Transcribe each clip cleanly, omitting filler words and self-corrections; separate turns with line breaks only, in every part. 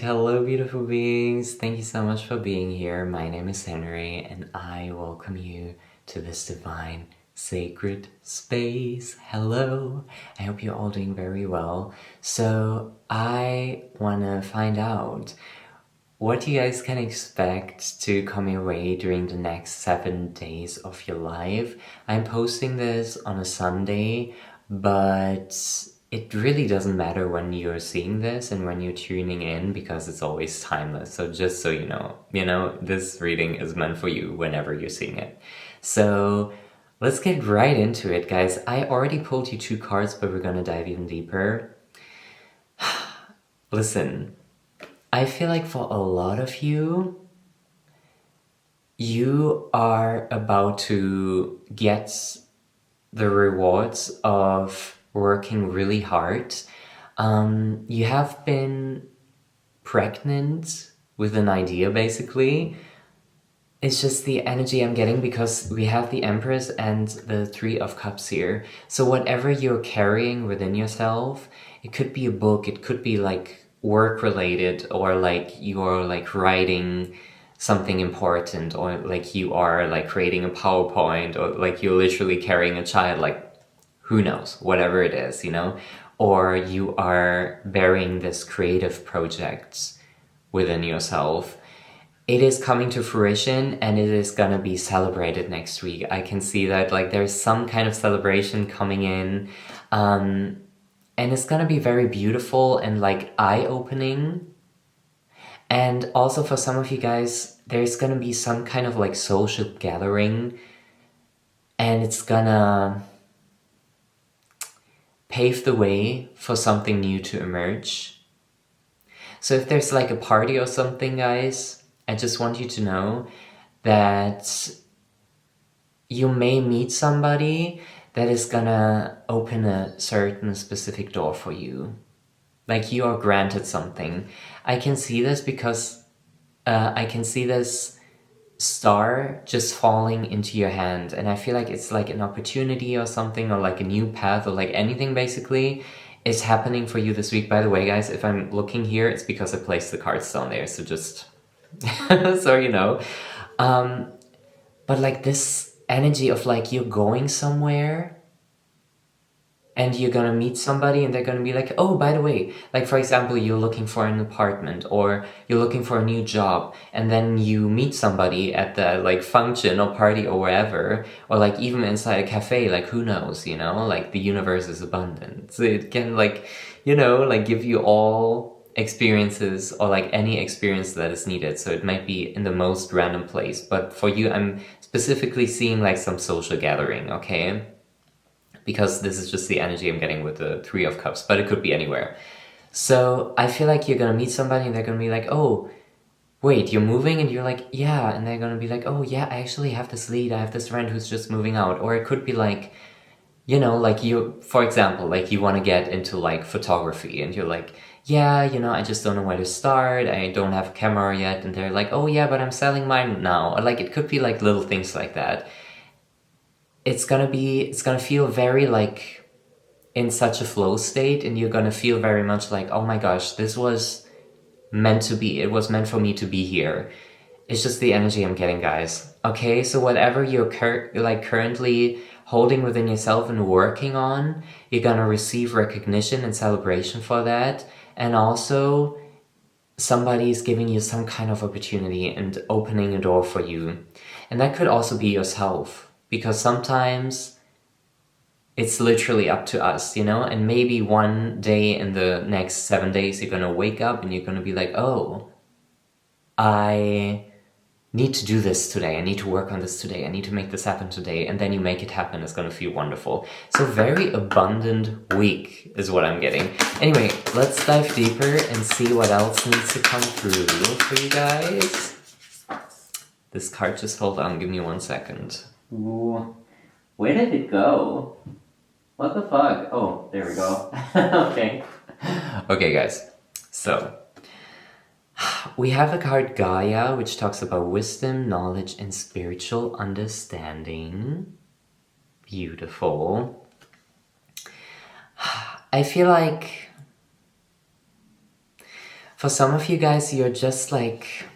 Hello, beautiful beings. Thank you so much for being here. My name is Henry, and I welcome you to this divine, sacred space. Hello. I hope you're all doing very well. So, I want to find out what you guys can expect to come your way during the next 7 days of your life. I'm posting this on a Sunday, but it really doesn't matter when you're seeing this and when you're tuning in because it's always timeless. So just so you know, this reading is meant for you whenever you're seeing it. So let's get right into it, guys. I already pulled you 2 cards, but we're gonna dive even deeper. Listen, I feel like for a lot of you, you are about to get the rewards of working really hard. You have been pregnant with an idea, basically. It's just the energy I'm getting because we have the Empress and the Three of Cups here. So whatever you're carrying within yourself, it could be a book, it could be like work related, or like you're like writing something important, or like you are like creating a PowerPoint, or like you're literally carrying a child, like who knows, whatever it is, you know? Or you are bearing this creative project within yourself. It is coming to fruition and it is gonna be celebrated next week. I can see that like there's some kind of celebration coming in. And it's gonna be very beautiful and like eye-opening. And also for some of you guys, there's gonna be some kind of like social gathering, and it's gonna pave the way for something new to emerge. So if there's like a party or something, guys, I just want you to know that you may meet somebody that is gonna open a certain specific door for you. Like you are granted something. I can see this because I can see this star just falling into your hand, and I feel like it's like an opportunity or something, or like a new path, or like anything basically is happening for you this week. By the way, guys, if I'm looking here, it's because I placed the cards down there, so just so you know. But like this energy of like you're going somewhere and you're gonna meet somebody and they're gonna be like, oh, by the way, like for example, you're looking for an apartment or you're looking for a new job, and then you meet somebody at the like function or party or wherever, or like even inside a cafe, like who knows, you know, like the universe is abundant. So it can like, you know, like give you all experiences or like any experience that is needed. So it might be in the most random place, but for you, I'm specifically seeing like some social gathering, okay? Because this is just the energy I'm getting with the Three of Cups, but it could be anywhere. So I feel like you're gonna meet somebody and they're gonna be like, oh, wait, you're moving? And you're like, yeah. And they're gonna be like, oh, yeah, I actually have this lead. I have this friend who's just moving out. Or it could be like, you know, like you, for example, like you wanna get into like photography and you're like, yeah, you know, I just don't know where to start. I don't have a camera yet. And they're like, oh, yeah, but I'm selling mine now. Or like it could be like little things like that. It's gonna feel very like in such a flow state, and you're gonna feel very much like, oh my gosh, this was meant to be. It was meant for me to be here. It's just the energy I'm getting, guys. Okay, so whatever you're currently holding within yourself and working on, you're gonna receive recognition and celebration for that. And also, somebody is giving you some kind of opportunity and opening a door for you. And that could also be yourself, because sometimes it's literally up to us, you know? And maybe one day in the next 7 days, you're gonna wake up and you're gonna be like, oh, I need to do this today. I need to work on this today. I need to make this happen today. And then you make it happen. It's gonna feel wonderful. So very abundant week is what I'm getting. Anyway, let's dive deeper and see what else needs to come through for you guys. This card just hold on. Give me 1 second. Ooh. Where did it go? What the fuck? Oh, there we go. Okay. Okay, guys. So, we have the card Gaia, which talks about wisdom, knowledge, and spiritual understanding. Beautiful. I feel like For some of you guys, you're just like,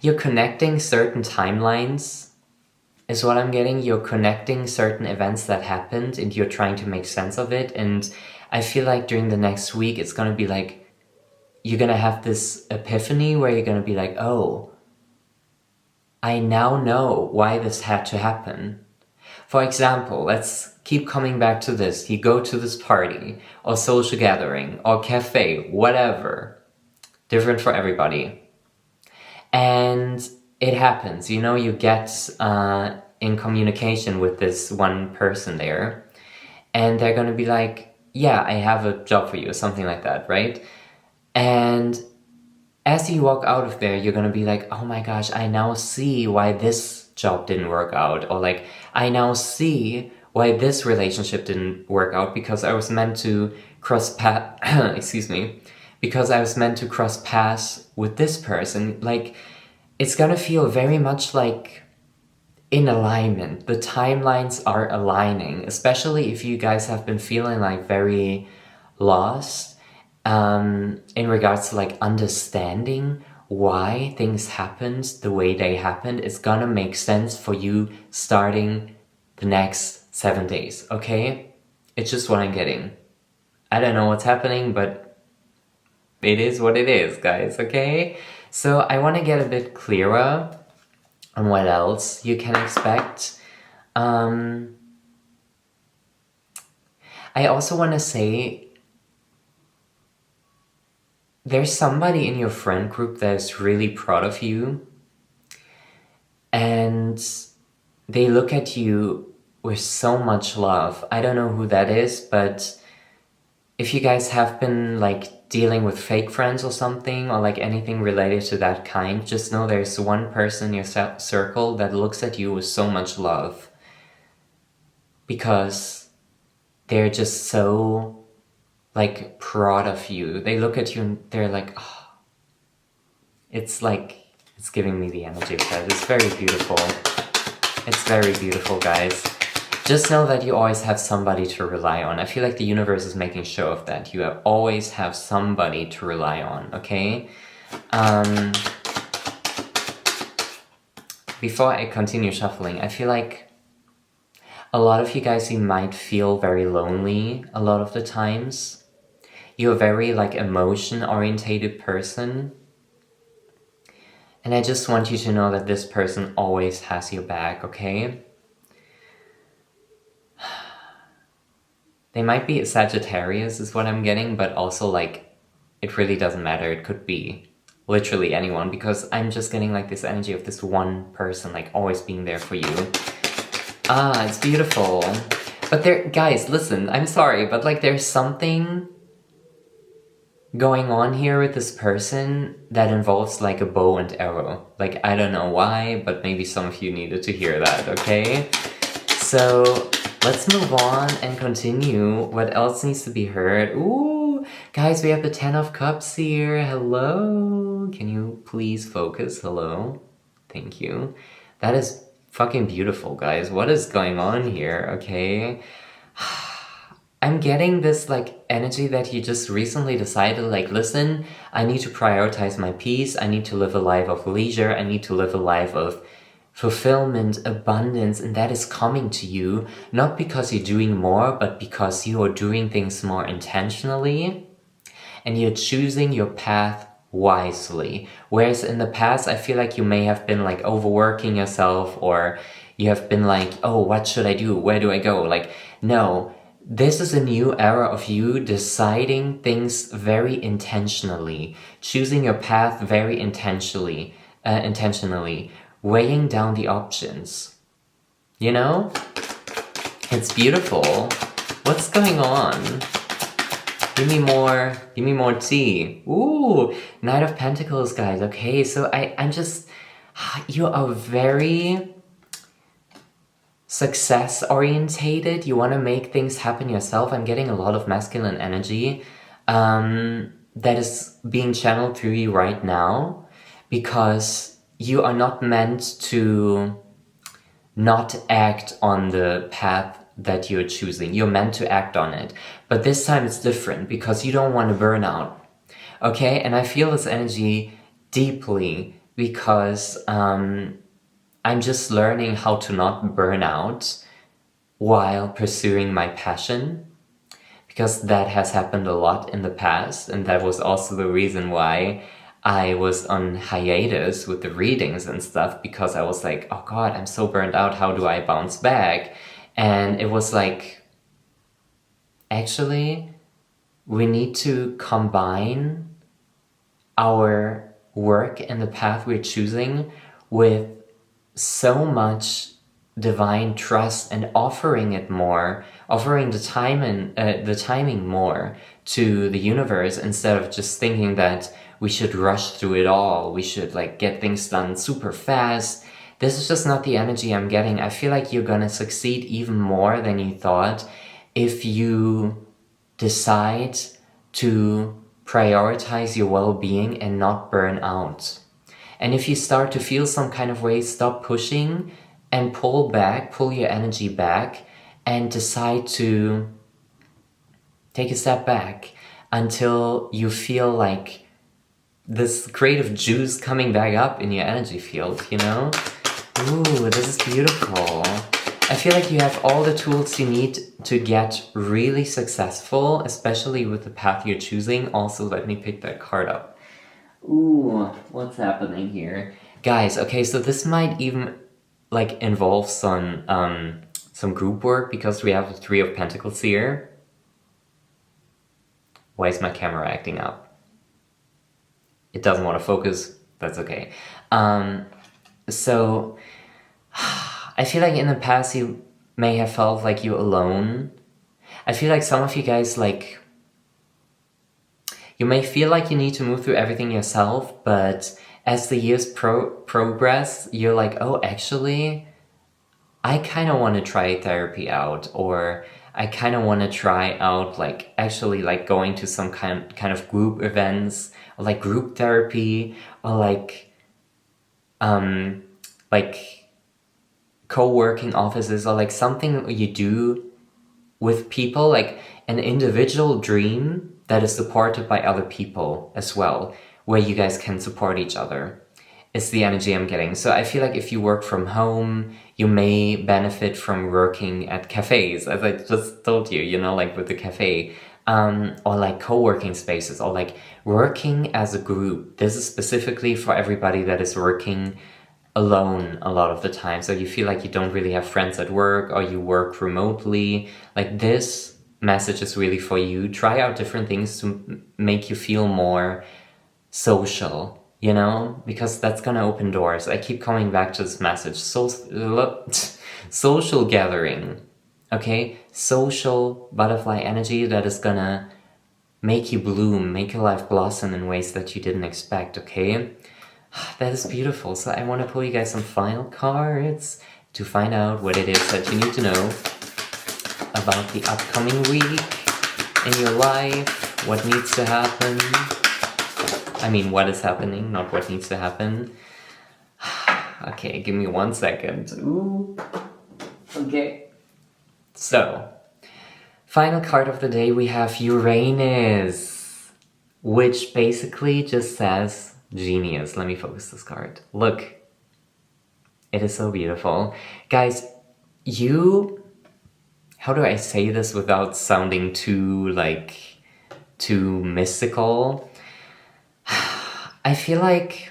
you're connecting certain timelines, is what I'm getting. You're connecting certain events that happened and you're trying to make sense of it. And I feel like during the next week, it's gonna be like, you're gonna have this epiphany where you're gonna be like, oh, I now know why this had to happen. For example, let's keep coming back to this. You go to this party or social gathering or cafe, whatever. Different for everybody. And it happens, you get in communication with this one person there. And they're gonna be like, yeah, I have a job for you or something like that, right? And as you walk out of there, you're gonna be like, oh my gosh, I now see why this job didn't work out. Or like, I now see why this relationship didn't work out because I was meant to cross paths, excuse me, because I was meant to cross paths with this person. Like, it's gonna feel very much like in alignment. The timelines are aligning, especially if you guys have been feeling like very lost in regards to like understanding why things happened the way they happened. It's gonna make sense for you starting the next 7 days, okay? It's just what I'm getting. I don't know what's happening, but it is what it is, guys, okay? So I want to get a bit clearer on what else you can expect. I also want to say there's somebody in your friend group that is really proud of you and they look at you with so much love. I don't know who that is, but if you guys have been like dealing with fake friends or something or like anything related to that kind, just know there's one person in your circle that looks at you with so much love because they're just so like proud of you. They look at you and they're like, oh, it's like, it's giving me the energy of that. It's very beautiful. It's very beautiful, guys. Just know that you always have somebody to rely on. I feel like the universe is making show of that. You always have somebody to rely on, okay? Before I continue shuffling, I feel like a lot of you guys, you might feel very lonely a lot of the times. You're a very like emotion-orientated person. And I just want you to know that this person always has your back, okay? They might be a Sagittarius is what I'm getting, but also like, it really doesn't matter. It could be literally anyone because I'm just getting like this energy of this one person like always being there for you. Ah, it's beautiful. But guys, listen, I'm sorry, but like there's something going on here with this person that involves like a bow and arrow. Like, I don't know why, but maybe some of you needed to hear that, okay? So let's move on and continue. What else needs to be heard? Ooh, guys, we have the 10 of Cups here. Hello. Can you please focus? Hello. Thank you. That is fucking beautiful, guys. What is going on here? Okay. I'm getting this like energy that you just recently decided like, listen, I need to prioritize my peace. I need to live a life of leisure. I need to live a life of fulfillment, abundance, and that is coming to you not because you're doing more, but because you are doing things more intentionally and you're choosing your path wisely. Whereas in the past, I feel like you may have been like overworking yourself or you have been like, oh, what should I do? Where do I go? Like, no, this is a new era of you deciding things very intentionally, choosing your path very intentionally, weighing down the options. You know? It's beautiful. What's going on? Give me more tea. Ooh, Knight of Pentacles, guys. Okay, so I'm just, you are very success orientated. You want to make things happen yourself. I'm getting a lot of masculine energy that is being channeled through you right now because you are not meant to not act on the path that you're choosing. You're meant to act on it. But this time it's different because you don't want to burn out. Okay, and I feel this energy deeply because I'm just learning how to not burn out while pursuing my passion, because that has happened a lot in the past, and that was also the reason why I was on hiatus with the readings and stuff, because I was like, oh god, I'm so burned out, how do I bounce back? And it was like, actually, we need to combine our work and the path we're choosing with so much divine trust and offering it more, offering the timing more to the universe, instead of just thinking that we should rush through it all, we should like get things done super fast. This is just not the energy I'm getting. I feel like you're gonna succeed even more than you thought if you decide to prioritize your well-being and not burn out. And if you start to feel some kind of way, stop pushing and pull your energy back, and decide to take a step back until you feel like this creative juice coming back up in your energy field, you know? Ooh, this is beautiful. I feel like you have all the tools you need to get really successful, especially with the path you're choosing. Also, let me pick that card up. Ooh, what's happening here? Guys, okay, so this might even like involve some group work, because we have the Three of Pentacles here. Why is my camera acting up? It doesn't want to focus. That's okay. So I feel like in the past you may have felt like you're alone. I feel like some of you guys, like, you may feel like you need to move through everything yourself, but as the years progress, you're like, oh, actually, I kind of want to try therapy out, or I kind of want to try out, like, actually, like, going to some kind of group events, or like group therapy, or like co-working offices, or like something you do with people, like an individual dream that is supported by other people as well, where you guys can support each other. It's the energy I'm getting. So I feel like if you work from home, you may benefit from working at cafes, as I just told you, you know, like with the cafe, or like co-working spaces, or like working as a group. This is specifically for everybody that is working alone a lot of the time. So you feel like you don't really have friends at work, or you work remotely. Like, this message is really for you. Try out different things to make you feel more social, you know, because that's gonna open doors. I keep coming back to this message. Social gathering, okay? Social butterfly energy that is gonna make you bloom, make your life blossom in ways that you didn't expect, okay? That is beautiful. So I want to pull you guys some final cards to find out what it is that you need to know about the upcoming week in your life, what needs to happen. I mean, what is happening, not what needs to happen. Okay, give me 1 second. Ooh. Okay. So, final card of the day, we have Uranus, which basically just says genius. Let me focus this card. Look, it is so beautiful. Guys, how do I say this without sounding too mystical? I feel like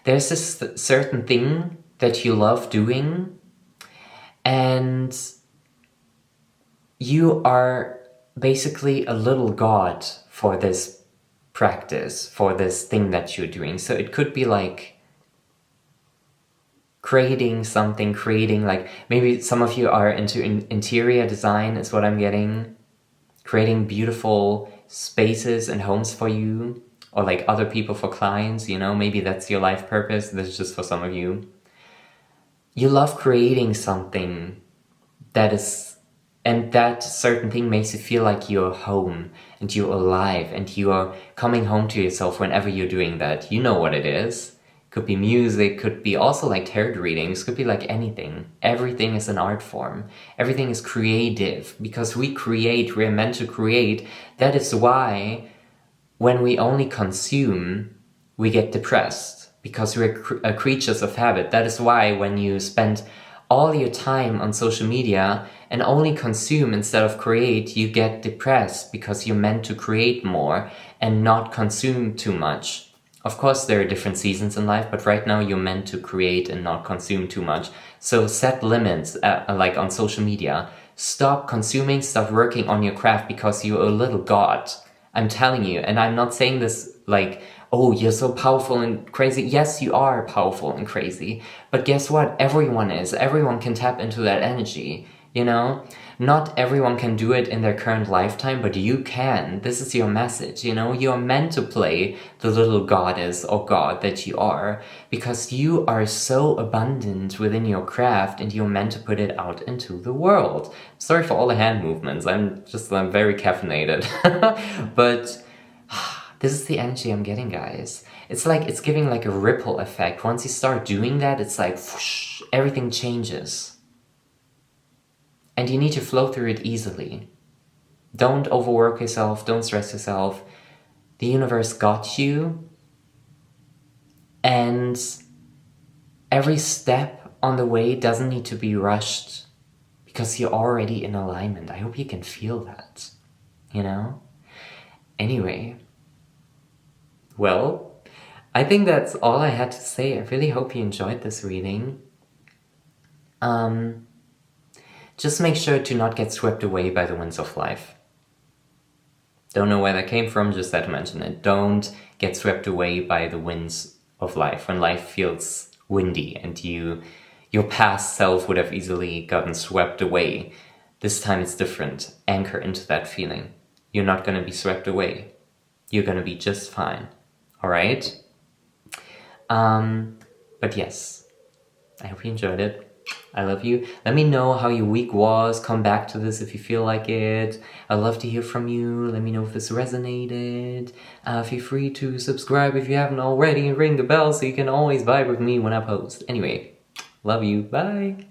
there's this certain thing that you love doing, and you are basically a little god for this practice, for this thing that you're doing. So it could be like creating like, maybe some of you are into interior design, is what I'm getting. Creating beautiful spaces and homes for you, or like other people, for clients, you know, maybe that's your life purpose. This is just for some of you. You love creating something and that certain thing makes you feel like you're home and you're alive and you are coming home to yourself whenever you're doing that. You know what it is. could be music, could be also like tarot readings, could be like anything. Everything is an art form. Everything is creative because we create, we're meant to create. That is why when we only consume, we get depressed because we're creatures of habit. That is why when you spend all your time on social media and only consume instead of create, you get depressed because you're meant to create more and not consume too much. Of course, there are different seasons in life, but right now you're meant to create and not consume too much. So set limits, like on social media. Stop consuming, stop working on your craft because you're a little god. I'm telling you, and I'm not saying this like, oh, you're so powerful and crazy. Yes, you are powerful and crazy. But guess what? Everyone is. Everyone can tap into that energy, you know? Not everyone can do it in their current lifetime, but you can. This is your message, you know? You're meant to play the little goddess or god that you are because you are so abundant within your craft and you're meant to put it out into the world. Sorry for all the hand movements. I'm very caffeinated. But this is the energy I'm getting, guys. It's like, it's giving like a ripple effect. Once you start doing that, it's like, whoosh, everything changes. And you need to flow through it easily. Don't overwork yourself, don't stress yourself. The universe got you. And every step on the way doesn't need to be rushed because you're already in alignment. I hope you can feel that, you know? Anyway, well, I think that's all I had to say. I really hope you enjoyed this reading. Just make sure to not get swept away by the winds of life. Don't know where that came from, just had to mention it. Don't get swept away by the winds of life when life feels windy and your past self would have easily gotten swept away. This time it's different. Anchor into that feeling. You're not going to be swept away. You're going to be just fine. Alright? But yes, I hope you enjoyed it. I love you. Let me know how your week was. Come back to this if you feel like it. I'd love to hear from you. Let me know if this resonated. Feel free to subscribe if you haven't already and ring the bell so you can always vibe with me when I post. Anyway, love you. Bye.